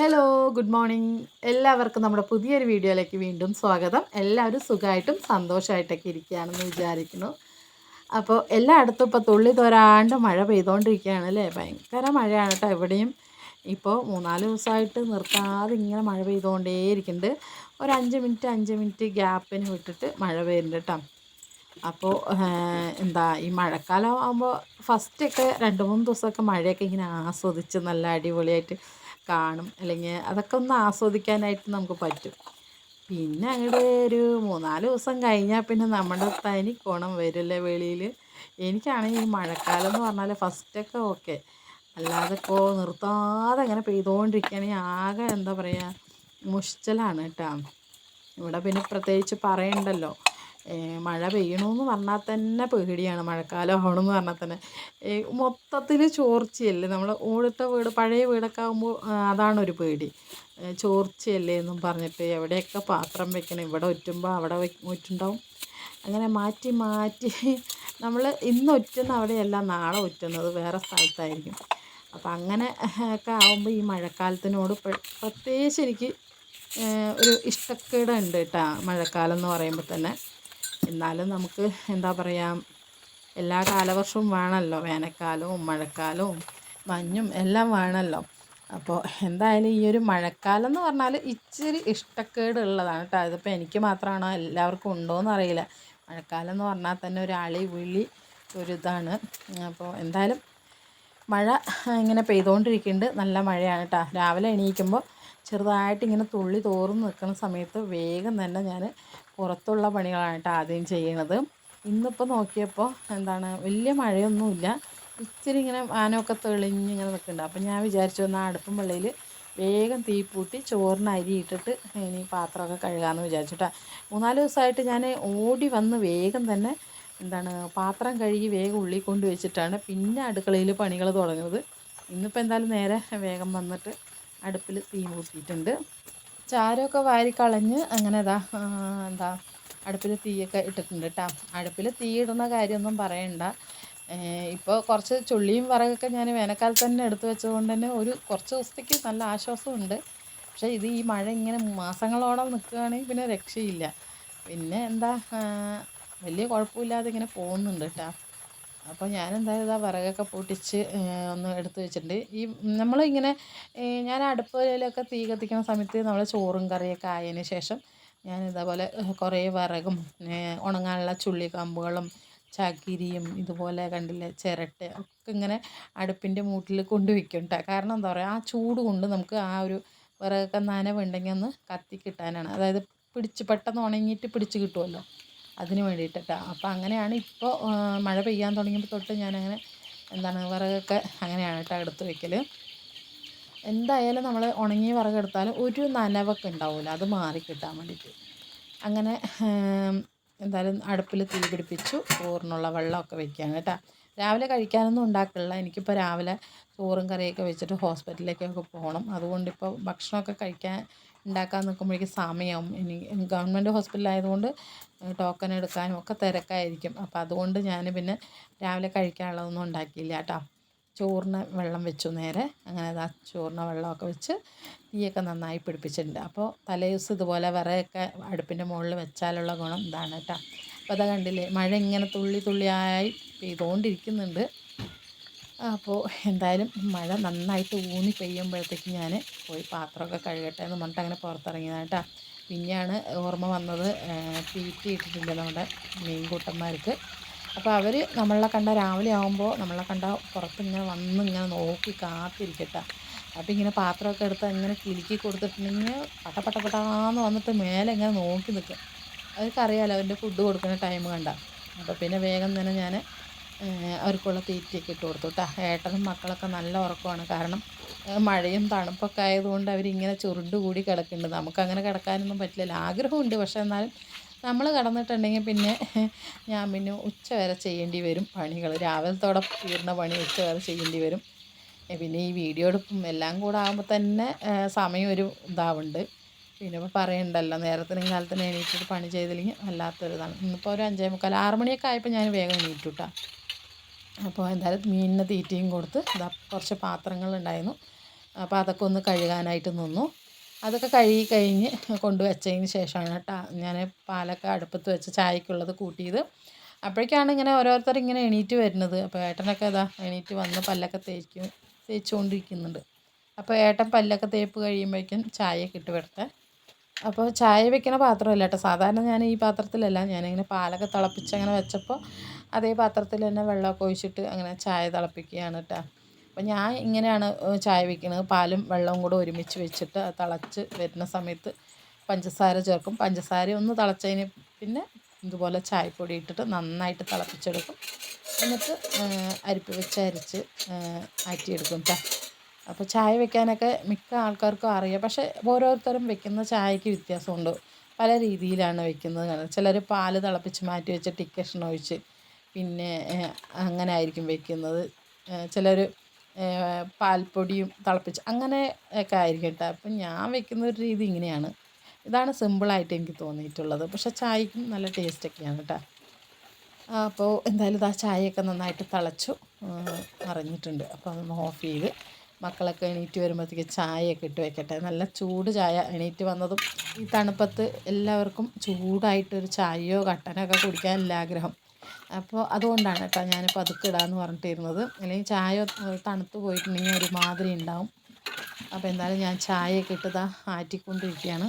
Hello, good morning. എല്ലാവർക്കും നമ്മുടെ പുതിയൊരു വീഡിയോയിലേക്ക് വീണ്ടും സ്വാഗതം. എല്ലാവരും സുഖമായിട്ടും സന്തോഷമായിട്ടൊക്കെ ഇരിക്കുകയാണെന്ന് വിചാരിക്കുന്നു. അപ്പോൾ എല്ലായിടത്തും ഇപ്പോൾ തുള്ളി തോരാണ്ട് മഴ പെയ്തുകൊണ്ടിരിക്കുകയാണ് അല്ലേ. ഭയങ്കര മഴയാണ് കേട്ടോ. ഇവിടെയും ഇപ്പോൾ 3-4 ദിവസമായിട്ട് നിർത്താതെ ഇങ്ങനെ മഴ പെയ്തുകൊണ്ടേയിരിക്കുന്നുണ്ട്. ഒരു 5 മിനിറ്റ് ഗ്യാപ്പിന് വിട്ടിട്ട് മഴ പെയ്യുന്നുണ്ട് കേട്ടോ. അപ്പോൾ ഈ മഴക്കാലം ആകുമ്പോൾ ഫസ്റ്റൊക്കെ 2-3 ദിവസമൊക്കെ മഴയൊക്കെ ഇങ്ങനെ ആസ്വദിച്ച് നല്ല അടിപൊളിയായിട്ട് കാണും. അല്ലെങ്കിൽ അതൊക്കെ ഒന്ന് ആസ്വദിക്കാനായിട്ട് നമുക്ക് പറ്റും. പിന്നെ അങ്ങോട്ട് ഒരു 3-4 ദിവസം കഴിഞ്ഞാൽ പിന്നെ നമ്മുടെ തനി കോണം വരില്ലേ വെളിയിൽ. എനിക്കാണെങ്കിൽ ഈ മഴക്കാലം എന്ന് പറഞ്ഞാൽ ഫസ്റ്റൊക്കെ ഓക്കെ, അല്ലാതെ ഇപ്പോൾ നിർത്താതെ അങ്ങനെ പെയ്തുകൊണ്ടിരിക്കുകയാണെങ്കിൽ ആകെ എന്താ പറയുക, മുഷിച്ചലാണ് കേട്ടോ. ഇവിടെ പിന്നെ പ്രത്യേകിച്ച് പറയണ്ടല്ലോ. മഴ പെയ്യണമെന്ന് പറഞ്ഞാൽ തന്നെ പേടിയാണ്. മഴക്കാലം ആവണമെന്ന് പറഞ്ഞാൽ തന്നെ മൊത്തത്തിൽ ചോർച്ചയല്ലേ. നമ്മൾ ഓടിട്ട വീട്, പഴയ വീടൊക്കെ ആകുമ്പോൾ അതാണൊരു പേടി. ചോർച്ചയല്ലേ എന്നും പറഞ്ഞിട്ട് എവിടെയൊക്കെ പാത്രം വെക്കണം, ഇവിടെ ഒറ്റുമ്പോൾ അവിടെ ഒറ്റുണ്ടാവും. അങ്ങനെ മാറ്റി മാറ്റി നമ്മൾ ഇന്ന് ഒറ്റുന്ന അവിടെയല്ല നാളെ ഒറ്റുന്നത് വേറെ സ്ഥലത്തായിരിക്കും. അപ്പം അങ്ങനെ ഒക്കെ ആകുമ്പോൾ ഈ മഴക്കാലത്തിനോട് പ്രത്യേകിച്ച് എനിക്ക് ഒരു ഇഷ്ടക്കേടുണ്ട് കേട്ടോ, മഴക്കാലം എന്ന് പറയുമ്പോൾ തന്നെ. എന്നാലും നമുക്ക് എന്താ പറയുക, എല്ലാ കാലവർഷവും വേണമല്ലോ. വേനൽക്കാലവും മഴക്കാലവും മഞ്ഞും എല്ലാം വേണമല്ലോ. അപ്പോൾ എന്തായാലും ഈ ഒരു മഴക്കാലം എന്ന് പറഞ്ഞാൽ ഇച്ചിരി ഇഷ്ടക്കേടുള്ളതാണ് കേട്ടോ. ഇതിപ്പോൾ എനിക്ക് മാത്രമാണോ എല്ലാവർക്കും ഉണ്ടോയെന്ന് അറിയില്ല. മഴക്കാലം എന്ന് പറഞ്ഞാൽ തന്നെ ഒരു അളി വിളി ഒരിതാണ്. അപ്പോൾ എന്തായാലും മഴ ഇങ്ങനെ പെയ്തുകൊണ്ടിരിക്കുന്നുണ്ട്. നല്ല മഴയാണ് കേട്ടോ. രാവിലെ എണീക്കുമ്പോൾ ചെറുതായിട്ട് ഇങ്ങനെ തുള്ളി തോർന്ന് നിൽക്കുന്ന സമയത്ത് വേഗം തന്നെ ഞാൻ പുറത്തുള്ള പണികളാണ് കേട്ടോ ആദ്യം ചെയ്യണത്. ഇന്നിപ്പോൾ നോക്കിയപ്പോൾ വലിയ മഴയൊന്നുമില്ല. ഇച്ചിരി ഇങ്ങനെ വാനമൊക്കെ തെളിഞ്ഞിങ്ങനെ നിൽക്കുന്നുണ്ട്. അപ്പം ഞാൻ വിചാരിച്ചു എന്നാൽ അടുപ്പും വെള്ളയിൽ വേഗം തീ പൂട്ടി ചോറിന് അരി ഇട്ടിട്ട് ഇനി പാത്രമൊക്കെ കഴുകാമെന്ന് വിചാരിച്ചിട്ടാ. 3-4 ദിവസമായിട്ട് ഞാൻ ഓടി വന്ന് വേഗം തന്നെ പാത്രം കഴുകി വേഗം ഉള്ളിൽ കൊണ്ട് വെച്ചിട്ടാണ് പിന്നെ അടുക്കളയിൽ പണികൾ തുടങ്ങുന്നത്. ഇന്നിപ്പോൾ എന്തായാലും നേരെ വേഗം വന്നിട്ട് അടുപ്പിൽ തീ മൂട്ടിയിട്ടുണ്ട്. ചാരമൊക്കെ വാരിക്കളഞ്ഞ് അങ്ങനെ അടുപ്പിൽ തീയൊക്കെ ഇട്ടിട്ടുണ്ട് കേട്ടോ. അടുപ്പിൽ തീ ഇടുന്ന കാര്യമൊന്നും പറയണ്ട. ഇപ്പോൾ കുറച്ച് ചുള്ളിയും വിറകൊക്കെ ഞാൻ വേനൽക്കാലത്ത് തന്നെ എടുത്ത് വെച്ചതുകൊണ്ട് തന്നെ കുറച്ച് ദിവസത്തേക്ക് നല്ല ആശ്വാസമുണ്ട്. പക്ഷേ ഈ മഴ ഇങ്ങനെ മാസങ്ങളോളം നിൽക്കുകയാണെങ്കിൽ പിന്നെ രക്ഷയില്ല. പിന്നെ വലിയ കുഴപ്പമില്ലാതെ ഇങ്ങനെ പോകുന്നുണ്ട് കേട്ടോ. അപ്പോൾ ഞാൻ എന്തായാലും വിറകൊക്കെ പൊട്ടിച്ച് ഒന്ന് എടുത്ത് വെച്ചിട്ടുണ്ട്. നമ്മളിങ്ങനെ ഞാൻ അടുപ്പിലൊക്കെ തീ കത്തിക്കുന്ന സമയത്ത് നമ്മൾ ചോറും കറിയൊക്കെ ആയതിന് ശേഷം ഞാൻ ഇതേപോലെ കുറേ വിറകും ഉണങ്ങാനുള്ള ചുള്ളി കമ്പുകളും ചകിരിയും ഇതുപോലെ കണ്ടില്ലേ ചിരട്ട ഒക്കെ ഇങ്ങനെ അടുപ്പിൻ്റെ മൂട്ടിൽ കൊണ്ട് വയ്ക്കും കേട്ടോ. കാരണം എന്താ പറയുക, ആ ചൂട് കൊണ്ട് നമുക്ക് ആ ഒരു വിറകൊക്കെ നനവുണ്ടെങ്കിൽ ഒന്ന് കത്തി കിട്ടാനാണ്. അതായത് പെട്ടെന്ന് ഉണങ്ങിയിട്ട് പിടിച്ച് കിട്ടുമല്ലോ, അതിന് വേണ്ടിയിട്ടാണ്. അപ്പോൾ അങ്ങനെയാണ് ഇപ്പോൾ മഴ പെയ്യാൻ തുടങ്ങിയപ്പോൾ തൊട്ട് ഞാനങ്ങനെ വിറകൊക്കെ അങ്ങനെയാണ് കേട്ടോ എടുത്ത് വയ്ക്കൽ. എന്തായാലും നമ്മൾ ഉണങ്ങിയ വിറകെടുത്താലും ഒരു നനവൊക്കെ ഉണ്ടാവില്ല, അത് മാറി കിട്ടാൻ വേണ്ടിയിട്ട്. അങ്ങനെ എന്തായാലും അടുപ്പിൽ തീ പിടിപ്പിച്ചു ചോറിനുള്ള വെള്ളമൊക്കെ വയ്ക്കുകയാണ് കേട്ടോ. രാവിലെ കഴിക്കാനൊന്നും ഉണ്ടാക്കില്ല. എനിക്കിപ്പോൾ രാവിലെ ചോറും കറിയൊക്കെ വെച്ചിട്ട് ഹോസ്പിറ്റലിലേക്കൊക്കെ പോകണം. അതുകൊണ്ടിപ്പോൾ ഭക്ഷണമൊക്കെ ഉണ്ടാക്കാൻ നിൽക്കുമ്പോഴേക്കും സമയമാവും. ഇനി ഗവൺമെൻറ് ഹോസ്പിറ്റലായതുകൊണ്ട് ടോക്കൺ എടുക്കാനും ഒക്കെ തിരക്കായിരിക്കും. അപ്പോൾ അതുകൊണ്ട് ഞാൻ പിന്നെ രാവിലെ കഴിക്കാനുള്ളതൊന്നും ഉണ്ടാക്കിയില്ല കേട്ടോ. ചോറിന് വെള്ളം വെച്ചു നേരെ. അങ്ങനെ ചോറിന് വെള്ളമൊക്കെ വെച്ച് തീയൊക്കെ നന്നായി പിടിപ്പിച്ചിട്ടുണ്ട്. അപ്പോൾ തലേ ദിവസം ഇതുപോലെ വിറകൊക്കെ അടുപ്പിൻ്റെ മുകളിൽ വെച്ചാലുള്ള ഗുണം ഇതാണ് കേട്ടോ. അപ്പോൾ അതാ കണ്ടില്ലേ, മഴ ഇങ്ങനെ തുള്ളി തുള്ളിയായി പെയ്തുകൊണ്ടിരിക്കുന്നുണ്ട്. അപ്പോൾ എന്തായാലും മഴ നന്നായിട്ട് ഊന്നി പെയ്യുമ്പോഴത്തേക്ക് ഞാൻ പോയി പാത്രമൊക്കെ കഴുകട്ടെ എന്ന് പറഞ്ഞിട്ട് അങ്ങനെ പുറത്തിറങ്ങിയതാണ് കേട്ടോ. പിന്നെയാണ് ഓർമ്മ വന്നത്, തീറ്റി ഇട്ടിട്ടില്ല നമ്മുടെ മീൻകൂട്ടന്മാർക്ക്. അപ്പോൾ അവർ നമ്മളെ കണ്ട രാവിലെ ആകുമ്പോൾ നമ്മളെ കണ്ട പുറത്തിങ്ങനെ ഇങ്ങനെ നോക്കി കാത്തിരിക്കട്ടെ. അപ്പോൾ ഇങ്ങനെ പാത്രമൊക്കെ എടുത്ത് ഇങ്ങനെ കിലുക്കി കൊടുത്തിട്ടുണ്ടെങ്കിൽ പട്ടപട്ടാന്ന് വന്നിട്ട് മേലെ ഇങ്ങനെ നോക്കി നിൽക്കും. അവർക്കറിയാമല്ലോ അവൻ്റെ ഫുഡ് കൊടുക്കുന്ന ടൈം കണ്ട. അപ്പോൾ പിന്നെ വേഗം തന്നെ ഞാൻ അവർക്കുള്ള തീറ്റയൊക്കെ ഇട്ട് കൊടുത്തു കേട്ടോ. ഏട്ടനും മക്കളൊക്കെ നല്ല ഉറക്കമാണ്. കാരണം മഴയും തണുപ്പൊക്കെ ആയതുകൊണ്ട് അവരിങ്ങനെ ചുരുണ്ട് കൂടി കിടക്കുന്നുണ്ട്. നമുക്കങ്ങനെ കിടക്കാനൊന്നും പറ്റില്ല. ആഗ്രഹമുണ്ട്, പക്ഷേ എന്നാലും നമ്മൾ കിടന്നിട്ടുണ്ടെങ്കിൽ പിന്നെ ഞാൻ പിന്നെ ഉച്ച വരെ ചെയ്യേണ്ടി വരും പണികൾ. രാവിലത്തോടെ തീർന്ന പണി ഉച്ച വരെ ചെയ്യേണ്ടി വരും. പിന്നെ ഈ വീഡിയോ എടുപ്പും എല്ലാം കൂടെ ആകുമ്പോൾ തന്നെ സമയം ഒരു ഇതാവുന്നുണ്ട്. പിന്നെ ഇപ്പോൾ പറയണ്ടല്ലോ, നേരത്തിനും കാലത്തിനും എണീറ്റിട്ട് പണി ചെയ്തില്ലെങ്കിൽ വല്ലാത്തൊരിതാണ്. ഇന്നിപ്പോൾ ഒരു 5:45 6 മണിയൊക്കെ ആയപ്പോൾ ഞാൻ വേഗം എണീറ്റു കേട്ടോ. അപ്പോൾ എന്തായാലും മീനിന് തീറ്റയും കൊടുത്ത് കുറച്ച് പാത്രങ്ങളുണ്ടായിരുന്നു, അപ്പോൾ അതൊക്കെ ഒന്ന് കഴുകാനായിട്ട് നിന്നു. അതൊക്കെ കഴുകി കഴിഞ്ഞ് കൊണ്ടുവച്ചതിന് ശേഷമാണ് കേട്ടോ ഞാൻ പാലൊക്കെ അടുപ്പത്ത് വെച്ച് ചായക്കുള്ളത് കൂട്ടിയത്. അപ്പോഴേക്കാണ് ഇങ്ങനെ ഓരോരുത്തർ ഇങ്ങനെ എണീറ്റ് വരുന്നത്. അപ്പോൾ ഏട്ടനൊക്കെ ഇതാ എണീറ്റ് വന്ന് പല്ലൊക്കെ തേച്ചുകൊണ്ടിരിക്കുന്നുണ്ട്. അപ്പോൾ ഏട്ടൻ പല്ലൊക്കെ തേപ്പ് കഴിയുമ്പോഴേക്കും ചായയൊക്കെ ഇട്ട് വരട്ടെ. അപ്പോൾ ചായ വെക്കണ പാത്രമല്ല കേട്ടോ, സാധാരണ ഞാൻ ഈ പാത്രത്തിലല്ല, ഞാനിങ്ങനെ പാലൊക്കെ തിളപ്പിച്ച് അങ്ങനെ വെച്ചപ്പോൾ അതേ പാത്രത്തിൽ തന്നെ വെള്ളമൊക്കെ ഒഴിച്ചിട്ട് അങ്ങനെ ചായ തിളപ്പിക്കുകയാണ് കേട്ടോ. അപ്പോൾ ഞാൻ ഇങ്ങനെയാണ് ചായ വെക്കുന്നത്. പാലും വെള്ളവും കൂടെ ഒരുമിച്ച് വെച്ചിട്ട് തിളച്ച് വരുന്ന സമയത്ത് പഞ്ചസാര ചേർക്കും. പഞ്ചസാര ഒന്ന് തിളച്ചതിന് പിന്നെ ഇതുപോലെ ചായപ്പൊടി ഇട്ടിട്ട് നന്നായിട്ട് തിളപ്പിച്ചെടുക്കും. എന്നിട്ട് അരിപ്പ് വെച്ച് അരിച്ച് ആറ്റിയെടുക്കും കേട്ടോ. അപ്പോൾ ചായ വെക്കാനൊക്കെ മിക്ക ആൾക്കാർക്കും അറിയാം. പക്ഷേ ഓരോരുത്തരും വെക്കുന്ന ചായക്ക് വ്യത്യാസമുണ്ട്. പല രീതിയിലാണ് വെക്കുന്നത്. ചിലർ പാല് തിളപ്പിച്ച് മാറ്റി വെച്ച് ഡിക്കഷൻ ഒഴിച്ച് പിന്നെ അങ്ങനെ ആയിരിക്കും വെക്കുന്നത്. ചിലർ പാൽപ്പൊടിയും തിളപ്പിച്ച് അങ്ങനെ ഒക്കെ ആയിരിക്കും കേട്ടോ. അപ്പം ഞാൻ വെക്കുന്ന ഒരു രീതി ഇങ്ങനെയാണ്. ഇതാണ് സിമ്പിളായിട്ട് എനിക്ക് തോന്നിയിട്ടുള്ളത്. പക്ഷേ ചായക്കും നല്ല ടേസ്റ്റൊക്കെയാണ് കേട്ടോ. അപ്പോൾ എന്തായാലും ഇതാ ചായയൊക്കെ നന്നായിട്ട് തിളച്ചു അറിഞ്ഞിട്ടുണ്ട്. അപ്പോൾ അതൊന്ന് ഓഫ് ചെയ്ത് മക്കളൊക്കെ എണീറ്റ് വരുമ്പോഴത്തേക്ക് ചായയൊക്കെ ഇട്ട് വെക്കട്ടെ. നല്ല ചൂട് ചായ. എണീറ്റ് വന്നതും ഈ തണുപ്പത്ത് എല്ലാവർക്കും ചൂടായിട്ടൊരു ചായയോ കട്ടനോ ഒക്കെ കുടിക്കാനല്ല ആഗ്രഹം. അപ്പോൾ അതുകൊണ്ടാണ് കേട്ടോ ഞാനിപ്പോൾ അതൊക്കെ ഇടാമെന്ന് പറഞ്ഞിട്ടിരുന്നത്. അല്ലെങ്കിൽ ചായ തണുത്ത് പോയിട്ടുണ്ടെങ്കിൽ ഒരുമാതിരി ഉണ്ടാവും. അപ്പോൾ എന്തായാലും ഞാൻ ചായയൊക്കെ ഇട്ടതാ ആറ്റിക്കൊണ്ടിരിക്കുകയാണ്.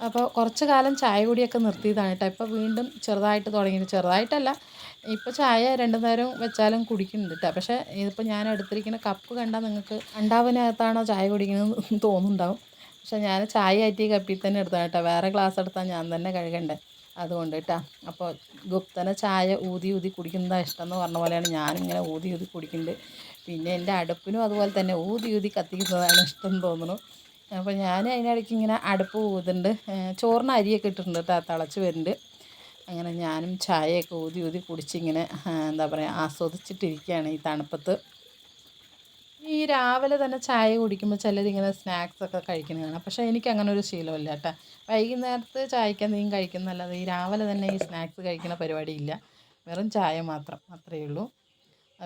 അപ്പോൾ കുറച്ച് കാലം ചായ കുടിയൊക്കെ നിർത്തിയതാണ് കേട്ടോ. ഇപ്പോൾ വീണ്ടും ചെറുതായിട്ട് തുടങ്ങിയിട്ട്, ചെറുതായിട്ടല്ല, ഇപ്പോൾ ചായ 2 നേരം വെച്ചാലും കുടിക്കുന്നുണ്ട് കേട്ടോ. പക്ഷേ ഇതിപ്പോൾ ഞാൻ എടുത്തിരിക്കുന്ന കപ്പ് കണ്ടാൽ നിങ്ങൾക്ക് അണ്ടാവിനകത്താണോ ചായ കുടിക്കണമെന്ന് തോന്നുന്നുണ്ടാവും. പക്ഷേ ഞാൻ ചായ ആറ്റിയ കപ്പിൽ തന്നെ എടുത്താണ് കേട്ടോ. വേറെ ഗ്ലാസ് എടുത്താൽ ഞാൻ തന്നെ കഴുകണ്ടേ, അതുകൊണ്ട് കേട്ടോ. അപ്പോൾ ഗുപ്തനെ ചായ ഊതി ഊതി കുടിക്കുന്നതാണ് ഇഷ്ടം എന്ന് പറഞ്ഞ പോലെയാണ് ഞാനിങ്ങനെ ഊതി ഊതി കുടിക്കുന്നുണ്ട്. പിന്നെ എൻ്റെ അടുപ്പിനും അതുപോലെ തന്നെ ഊതി ഊതി കത്തിക്കുന്നതാണ് ഇഷ്ടം എന്ന് തോന്നുന്നു. അപ്പോൾ ഞാൻ അതിനിടയ്ക്ക് ഇങ്ങനെ അടുപ്പ് ഊതുന്നുണ്ട്. ചോറിന് അരിയൊക്കെ ഇട്ടിട്ടുണ്ട് കേട്ടോ, തിളച്ച് വരുന്നുണ്ട്. അങ്ങനെ ഞാനും ചായയൊക്കെ ഊതി ഊതി കുടിച്ചിങ്ങനെ എന്താ പറയുക ആസ്വദിച്ചിട്ടിരിക്കുകയാണ് ഈ തണുപ്പത്ത്. ഈ രാവിലെ തന്നെ ചായ കുടിക്കുമ്പോൾ ചിലരിങ്ങനെ സ്നാക്സൊക്കെ കഴിക്കുന്നത് കാണാം. പക്ഷേ എനിക്ക് അങ്ങനെ ഒരു ശീലമില്ല കേട്ടോ. വൈകുന്നേരത്ത് ചായക്ക് എന്തെങ്കിലും കഴിക്കുന്നതല്ലാതെ ഈ രാവിലെ തന്നെ ഈ സ്നാക്സ് കഴിക്കുന്ന പരിപാടിയില്ല. വെറും ചായ മാത്രം, അത്രയേ ഉള്ളൂ.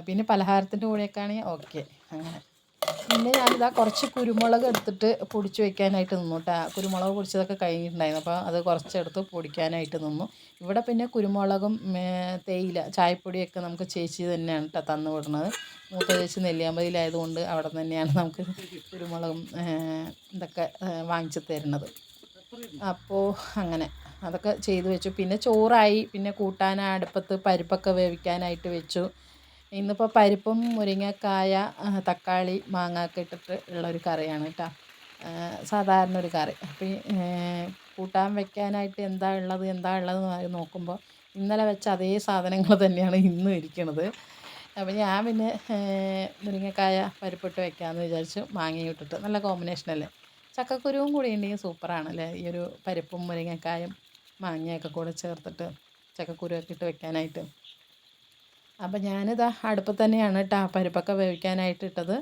പിന്നെ പലഹാരത്തിൻ്റെ കൂടെയൊക്കെ ആണെങ്കിൽ ഓക്കെ അങ്ങനെ. പിന്നെ ഞാനിതാ കുറച്ച് കുരുമുളക് എടുത്തിട്ട് പൊടിച്ച് വെക്കാനായിട്ട് നിന്നു കേട്ടോ. കുരുമുളക് പൊടിച്ചതൊക്കെ കഴിഞ്ഞിട്ടുണ്ടായിരുന്നു. അപ്പോൾ അത് കുറച്ചെടുത്ത് പൊടിക്കാനായിട്ട് നിന്നു. ഇവിടെ പിന്നെ കുരുമുളകും തേയില ചായപ്പൊടിയൊക്കെ നമുക്ക് ചേച്ചി തന്നെയാണ് കേട്ടോ തന്നു വിടുന്നത്. മൂത്ത ചേച്ചി നെല്ലിയാമ്പതിയിലായതുകൊണ്ട് അവിടെ തന്നെയാണ് നമുക്ക് കുരുമുളകും ഇതൊക്കെ വാങ്ങിച്ച് തരുന്നത്. അപ്പോൾ അങ്ങനെ അതൊക്കെ ചെയ്ത് വെച്ചു. പിന്നെ ചോറായി. പിന്നെ കൂട്ടാൻ അടുപ്പത്ത് പരിപ്പൊക്കെ വേവിക്കാനായിട്ട് വെച്ചു. ഇന്നിപ്പോൾ പരിപ്പും മുരിങ്ങക്കായ തക്കാളി മാങ്ങ ഒക്കെ ഇട്ടിട്ട് ഉള്ളൊരു കറിയാണ് കേട്ടോ. സാധാരണ ഒരു കറി. അപ്പോൾ കൂട്ടാൻ വെക്കാനായിട്ട് എന്താ ഉള്ളതെന്ന് നോക്കുമ്പോൾ ഇന്നലെ വെച്ച അതേ സാധനങ്ങൾ തന്നെയാണ് ഇന്നും ഇരിക്കുന്നത്. അപ്പോൾ ഞാൻ പിന്നെ മുരിങ്ങക്കായ പരിപ്പിട്ട് വെക്കാമെന്ന് വിചാരിച്ചു. മാങ്ങയും ഇട്ടിട്ട് നല്ല കോമ്പിനേഷനല്ലേ. ചക്കക്കുരുവും കൂടി ഉണ്ടെങ്കിൽ സൂപ്പറാണല്ലേ, ഈ ഒരു പരിപ്പും മുരിങ്ങക്കായും മാങ്ങയൊക്കെ കൂടെ ചേർത്തിട്ട് ചക്കക്കുരുവൊക്കെ ഇട്ട് വെക്കാനായിട്ട്. അപ്പോൾ ഞാനിതാ അടുപ്പത്ത് തന്നെയാണ് കേട്ടോ പരിപ്പൊക്കെ വേവിക്കാനായിട്ട് ഇട്ടത്.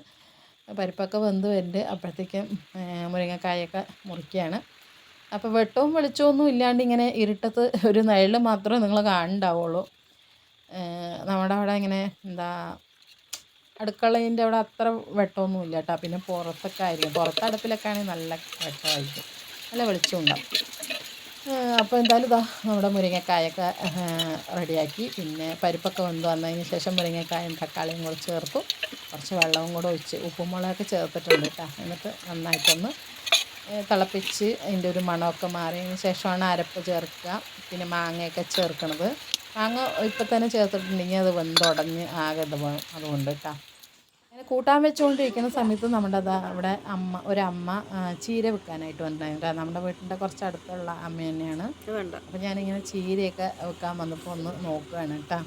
പരിപ്പൊക്കെ വെന്ത് വരുന്നുണ്ട്. അപ്പോഴത്തേക്കും മുരിങ്ങക്കായൊക്കെ മുറിക്കുകയാണ്. അപ്പോൾ വെട്ടവും വെളിച്ചമൊന്നും ഇല്ലാണ്ട് ഇങ്ങനെ ഇരുട്ടത്ത് ഒരു നിഴൽ മാത്രമേ നിങ്ങൾ കാണുന്നുണ്ടാവുള്ളൂ. നമ്മുടെ അവിടെ ഇങ്ങനെ എന്താ അടുക്കളേൻ്റെ അവിടെ അത്ര വെട്ടമൊന്നും ഇല്ല കേട്ടോ. പിന്നെ പുറത്തൊക്കെ ആയിരിക്കും, പുറത്ത് അടുപ്പിലൊക്കെ ആണെങ്കിൽ നല്ല വെട്ടമായിരിക്കും, നല്ല വെളിച്ചം ഉണ്ടാവും. അപ്പോൾ എന്തായാലും ഇതാ നമ്മുടെ മുരിങ്ങക്കായൊക്കെ റെഡിയാക്കി. പിന്നെ പരിപ്പൊക്കെ വെന്ത് വന്നതിന് ശേഷം മുരിങ്ങക്കായും തക്കാളിയും കൂടെ ചേർത്തു. കുറച്ച് വെള്ളവും കൂടെ ഒഴിച്ച് ഉപ്പും മുളകൊക്കെ ചേർത്തിട്ടുണ്ട് കേട്ടോ. എന്നിട്ട് നന്നായിട്ടൊന്ന് തിളപ്പിച്ച് അതിൻ്റെ ഒരു മണമൊക്കെ മാറിയതിന് ശേഷമാണ് അരപ്പ് ചേർക്കുക. പിന്നെ മാങ്ങയൊക്കെ ചേർക്കണത്. മാങ്ങ ഇപ്പം തന്നെ ചേർത്തിട്ടുണ്ടെങ്കിൽ അത് വെന്തുടഞ്ഞ് ആകെ ഇത് വേണം, അതുകൊണ്ട് കേട്ടോ. അങ്ങനെ കൂട്ടാൻ വെച്ചുകൊണ്ടിരിക്കുന്ന സമയത്ത് നമ്മുടെ അവിടെ ഒരമ്മ ചീര വെക്കാനായിട്ട് വന്നിട്ടുണ്ടായിരുന്നു. നമ്മുടെ വീട്ടിൻ്റെ കുറച്ച് അടുത്തുള്ള അമ്മ തന്നെയാണ്. അപ്പം ഞാനിങ്ങനെ ചീരയൊക്കെ വെക്കാൻ വന്നപ്പോൾ ഒന്ന് നോക്കുകയാണ് കേട്ടോ.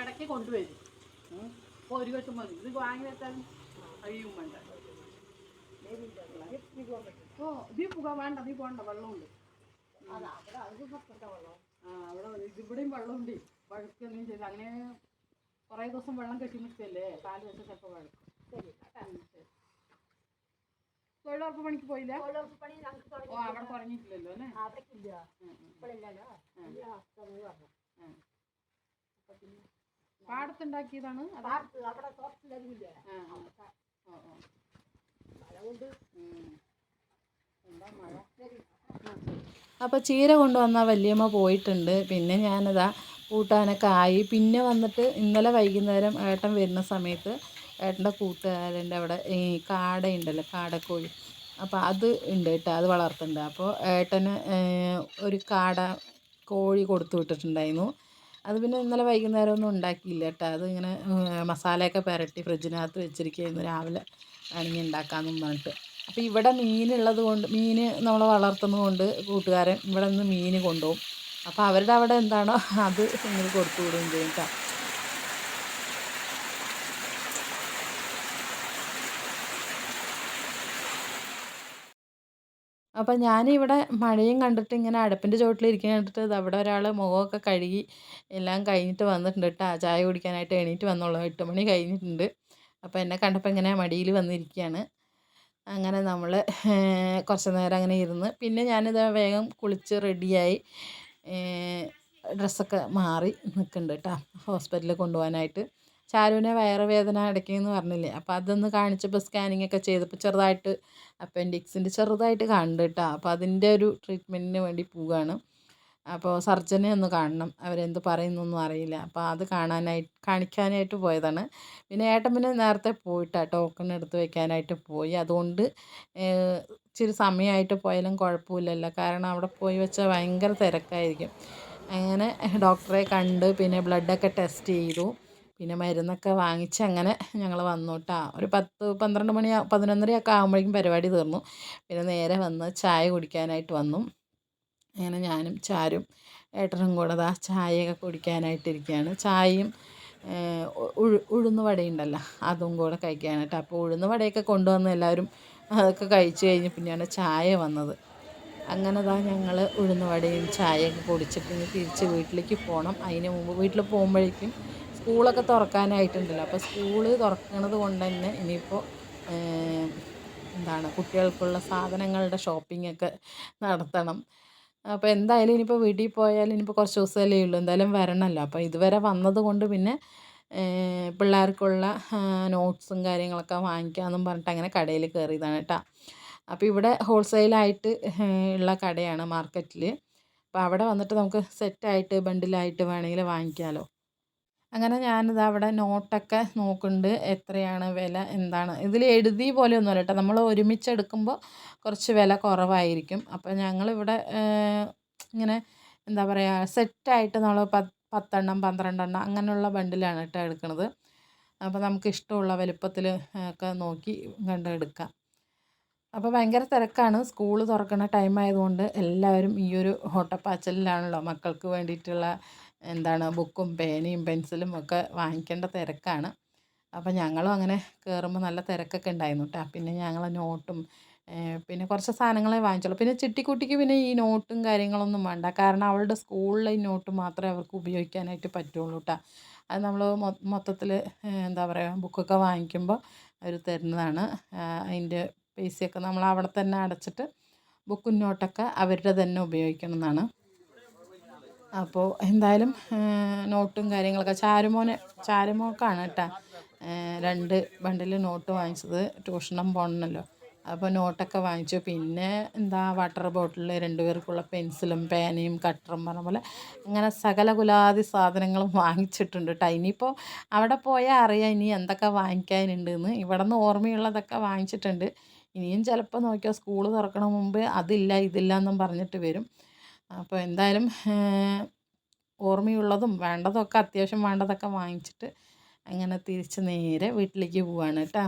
ഇടയ്ക്ക് കൊണ്ടുവരും. അപ്പോൾ ഒരു വശം മതി, ഇത് വാങ്ങി വെച്ചാൽ കഴിയും വേണ്ട. ഓ ഇതിൽ പോകാൻ വേണ്ട, അതിൽ പോകണ്ട, വെള്ളമുണ്ട്. അവിടെ ഇവിടെയും വെള്ളമുണ്ട്. വഴുക്കൊന്നും ചെയ്ത് അങ്ങനെ കുറേ ദിവസം വെള്ളം കെട്ടി നിൽക്കല്ലേ, കാല് വെച്ച് ചിലപ്പോൾ വഴുക്കും. ശരി. തൊഴിലുറപ്പ് പണിക്ക് പോയില്ല? തൊഴിലുറപ്പ് പണി ഞങ്ങൾക്ക് ഓ, അവിടെ തുടങ്ങിയിട്ടില്ലല്ലോ അല്ലേ? അവിടേക്കില്ല, ഇപ്പോഴില്ലല്ലോ. പാടത്തുണ്ടാക്കിയതാണ് അവിടെ തോട്ടത്തിലരിവില്ലേ, അതുകൊണ്ട് എന്താ മഴ. അപ്പോൾ ചീര കൊണ്ടുവന്ന വല്യമ്മ പോയിട്ടുണ്ട്. പിന്നെ ഞാനിതാ കൂട്ടാനൊക്കെ ആയി. പിന്നെ വന്നിട്ട് ഇന്നലെ വൈകുന്നേരം ഏട്ടൻ വരുന്ന സമയത്ത് ഏട്ടൻ്റെ കൂട്ടുകാരൻ്റെ അവിടെ ഈ കാടയുണ്ടല്ലോ, കാടക്കോഴി. അപ്പോൾ അത് ഉണ്ട് കേട്ടോ, അത് വളർത്തുന്നുണ്ട്. അപ്പോൾ ഏട്ടന് ഒരു കാട കോഴി കൊടുത്തു വിട്ടിട്ടുണ്ടായിരുന്നു. അത് പിന്നെ ഇന്നലെ വൈകുന്നേരം ഒന്നും ഉണ്ടാക്കിയില്ല കേട്ടോ. അത് ഇങ്ങനെ മസാലയൊക്കെ പുരട്ടി ഫ്രിഡ്ജിനകത്ത് വെച്ചിരിക്കുകയായിരുന്നു. രാവിലെ വേണമെങ്കിൽ ഉണ്ടാക്കാമെന്നും പറഞ്ഞിട്ട്. അപ്പോൾ ഇവിടെ മീനുള്ളത് കൊണ്ട്, മീൻ നമ്മൾ വളർത്തുന്നത് കൊണ്ട് കൂട്ടുകാരൻ ഇവിടെ നിന്ന് മീൻ കൊണ്ടുപോകും. അപ്പോൾ അവരുടെ അവിടെ എന്താണോ അത് ഇങ്ങനെ കൊടുത്തു വിടുകയും ചെയ്യും കേട്ടോ. അപ്പം ഞാനിവിടെ മഴയും കണ്ടിട്ട് ഇങ്ങനെ അടുപ്പിൻ്റെ ചുവട്ടിലിരിക്കുന്ന കണ്ടിട്ട് അവിടെ ഒരാൾ മുഖമൊക്കെ കഴുകി എല്ലാം കഴിഞ്ഞിട്ട് വന്നിട്ടുണ്ട് കേട്ടോ. ചായ കുടിക്കാനായിട്ട് എണീറ്റ് വന്നോളൂ. 8 മണി കഴിഞ്ഞിട്ടുണ്ട്. അപ്പോൾ എന്നെ കണ്ടപ്പോൾ ഇങ്ങനെ മടിയിൽ വന്നിരിക്കുകയാണ്. അങ്ങനെ നമ്മൾ കുറച്ച് നേരം അങ്ങനെ ഇരുന്ന് പിന്നെ ഞാനിത് വേഗം കുളിച്ച് റെഡിയായി ഡ്രസ്സൊക്കെ മാറി നിൽക്കുന്നുണ്ട് കേട്ടോ, ഹോസ്പിറ്റലിൽ കൊണ്ടുപോകാനായിട്ട്. ചാരുവിനെ വയറുവേദന ഇടയ്ക്കെന്ന് പറഞ്ഞില്ലേ, അപ്പോൾ അതൊന്ന് കാണിച്ചപ്പോൾ സ്കാനിങ് ഒക്കെ ചെയ്തപ്പോൾ ചെറുതായിട്ട് അപ്പൻഡിക്സിൻ്റെ ചെറുതായിട്ട് കാണുന്നുണ്ട് കേട്ടോ. അപ്പോൾ അതിൻ്റെ ഒരു ട്രീറ്റ്മെൻറ്റിന് വേണ്ടി പോവുകയാണ്. അപ്പോൾ സർജനെ ഒന്ന് കാണണം, അവരെന്ത് പറയുന്നൊന്നും അറിയില്ല. അപ്പോൾ അത് കാണിക്കാനായിട്ട് പോയതാണ്. പിന്നെ ഏട്ടൻ പിന്നെ നേരത്തെ പോയിട്ടാണ് ടോക്കൺ എടുത്ത് വെക്കാനായിട്ട് പോയി. അതുകൊണ്ട് ഇച്ചിരി സമയമായിട്ട് പോയാലും കുഴപ്പമില്ലല്ലോ, കാരണം അവിടെ പോയി വെച്ചാൽ ഭയങ്കര തിരക്കായിരിക്കും. അങ്ങനെ ഡോക്ടറെ കണ്ട് പിന്നെ ബ്ലഡൊക്കെ ടെസ്റ്റ് ചെയ്തു. പിന്നെ മരുന്നൊക്കെ വാങ്ങിച്ച് അങ്ങനെ ഞങ്ങൾ വന്നു കേട്ടോ. ഒരു 10-12 മണി 11:30 ആകുമ്പോഴേക്കും പരിപാടി തീർന്നു. പിന്നെ നേരെ വന്ന് ചായ കുടിക്കാനായിട്ട് വന്നു. അങ്ങനെ ഞാനും ചാരും ഏട്ടനും കൂടെ ദാ ചായയൊക്കെ കുടിക്കാനായിട്ടിരിക്കുകയാണ്. ചായയും ഉഴുന്ന് വടയുണ്ടല്ലോ അതും കൂടെ കഴിക്കാനായിട്ട്. അപ്പോൾ ഉഴുന്ന് വടയൊക്കെ കൊണ്ടുവന്ന് എല്ലാവരും അതൊക്കെ കഴിച്ച് കഴിഞ്ഞ് പിന്നെയാണ് ചായ വന്നത്. അങ്ങനെ ദാ ഞങ്ങൾ ഉഴുന്ന് വടയും ചായയൊക്കെ കുടിച്ചിട്ട് ഇനി തിരിച്ച് വീട്ടിലേക്ക് പോകണം. അതിന് മുമ്പ് വീട്ടിൽ പോകുമ്പോഴേക്കും സ്കൂളൊക്കെ തുറക്കാനായിട്ടുണ്ടല്ലോ. അപ്പോൾ സ്കൂള് തുറക്കണത് കൊണ്ട് തന്നെ ഇനിയിപ്പോൾ എന്താണ് കുട്ടികൾക്കുള്ള സാധനങ്ങളുടെ ഷോപ്പിങ്ങൊക്കെ നടത്തണം. അപ്പോൾ എന്തായാലും ഇനിയിപ്പോൾ വീട്ടിൽ പോയാൽ ഇനിയിപ്പോൾ കുറച്ച് ദിവസമല്ലേ ഉള്ളൂ, എന്തായാലും വരണമല്ലോ. അപ്പോൾ ഇതുവരെ വന്നത് കൊണ്ട് പിന്നെ പിള്ളേർക്കുള്ള നോട്ട്സും കാര്യങ്ങളൊക്കെ വാങ്ങിക്കാമെന്നും പറഞ്ഞിട്ട് അങ്ങനെ കടയിൽ കയറിയതാണ് കേട്ടോ. അപ്പോൾ ഇവിടെ ഹോൾസെയിലായിട്ട് ഉള്ള കടയാണ് മാർക്കറ്റിൽ. അപ്പോൾ അവിടെ വന്നിട്ട് നമുക്ക് സെറ്റായിട്ട് ബണ്ടിലായിട്ട് വേണമെങ്കിൽ വാങ്ങിക്കാമല്ലോ. അങ്ങനെ ഞാനിത് അവിടെ നോട്ടൊക്കെ നോക്കുന്നുണ്ട്, എത്രയാണ് വില എന്താണ് ഇതിൽ എഴുതി പോലെയൊന്നുമല്ല കേട്ടോ. നമ്മൾ ഒരുമിച്ച് എടുക്കുമ്പോൾ കുറച്ച് വില കുറവായിരിക്കും. അപ്പോൾ ഞങ്ങളിവിടെ ഇങ്ങനെ എന്താ പറയുക സെറ്റായിട്ട് നമ്മൾ 10 എണ്ണം 12 എണ്ണം അങ്ങനെയുള്ള ബണ്ടിലാണ് കേട്ടോ എടുക്കുന്നത്. അപ്പോൾ നമുക്ക് ഇഷ്ടമുള്ള വലുപ്പത്തിൽ ഒക്കെ നോക്കി കണ്ടെടുക്കാം. അപ്പോൾ ഭയങ്കര തിരക്കാണ്. സ്കൂൾ തുറക്കുന്ന ടൈം ആയതുകൊണ്ട് എല്ലാവരും ഈ ഒരു ഓട്ടപ്പാച്ചിലിലാണല്ലോ. മക്കൾക്ക് വേണ്ടിയിട്ടുള്ള എന്താണ് ബുക്കും പേനയും പെൻസിലും ഒക്കെ വാങ്ങിക്കേണ്ട തിരക്കാണ്. അപ്പോൾ ഞങ്ങളും അങ്ങനെ കയറുമ്പോൾ നല്ല തിരക്കൊക്കെ ഉണ്ടായിരുന്നു കേട്ടോ. പിന്നെ ഞങ്ങൾ നോട്ടും പിന്നെ കുറച്ച് സാധനങ്ങളെ വാങ്ങിച്ചുള്ളൂ. പിന്നെ ചിട്ടിക്കുട്ടിക്ക് പിന്നെ ഈ നോട്ടും കാര്യങ്ങളൊന്നും വേണ്ട, കാരണം അവളുടെ സ്കൂളിലെ ഈ നോട്ട് മാത്രമേ അവർക്ക് ഉപയോഗിക്കാനായിട്ട് പറ്റുള്ളൂ കേട്ടോ. അത് നമ്മൾ മൊത്തത്തിൽ എന്താ പറയുക ബുക്കൊക്കെ വാങ്ങിക്കുമ്പോൾ അവർ തരുന്നതാണ്. അതിൻ്റെ പൈസയൊക്കെ നമ്മൾ അവിടെ തന്നെ അടച്ചിട്ട് ബുക്കും നോട്ടൊക്കെ അവരുടെ തന്നെ ഉപയോഗിക്കണം എന്നാണ്. അപ്പോൾ എന്തായാലും നോട്ടും കാര്യങ്ങളൊക്കെ ചാരുമോൾക്കാണ് കേട്ടോ 2 ബണ്ടിൽ നോട്ട് വാങ്ങിച്ചത്. ട്യൂഷനും പോകണമല്ലോ, അപ്പോൾ നോട്ടൊക്കെ വാങ്ങിച്ചു. പിന്നെ എന്താ വാട്ടർ ബോട്ടിൽ 2 പേർക്കുള്ള പെൻസിലും പേനയും കട്ടറും പറഞ്ഞ പോലെ അങ്ങനെ സകല കുലാതി സാധനങ്ങളും വാങ്ങിച്ചിട്ടുണ്ട് കേട്ടോ. ഇനിയിപ്പോൾ അവിടെ പോയാൽ അറിയാം ഇനി എന്തൊക്കെ വാങ്ങിക്കാനുണ്ടെന്ന്. ഇവിടെ നിന്ന് ഓർമ്മയുള്ളതൊക്കെ വാങ്ങിച്ചിട്ടുണ്ട്. ഇനിയും ചിലപ്പോൾ നോക്കിയാൽ സ്കൂൾ തുറക്കണ മുമ്പ് അതില്ല ഇതില്ല എന്നും പറഞ്ഞിട്ട് വരും. അപ്പോൾ എന്തായാലും ഓർമ്മയുള്ളതും വേണ്ടതൊക്കെ അത്യാവശ്യം വേണ്ടതൊക്കെ വാങ്ങിച്ചിട്ട് അങ്ങനെ തിരിച്ച് നേരെ വീട്ടിലേക്ക് പോവാണ് കേട്ടോ.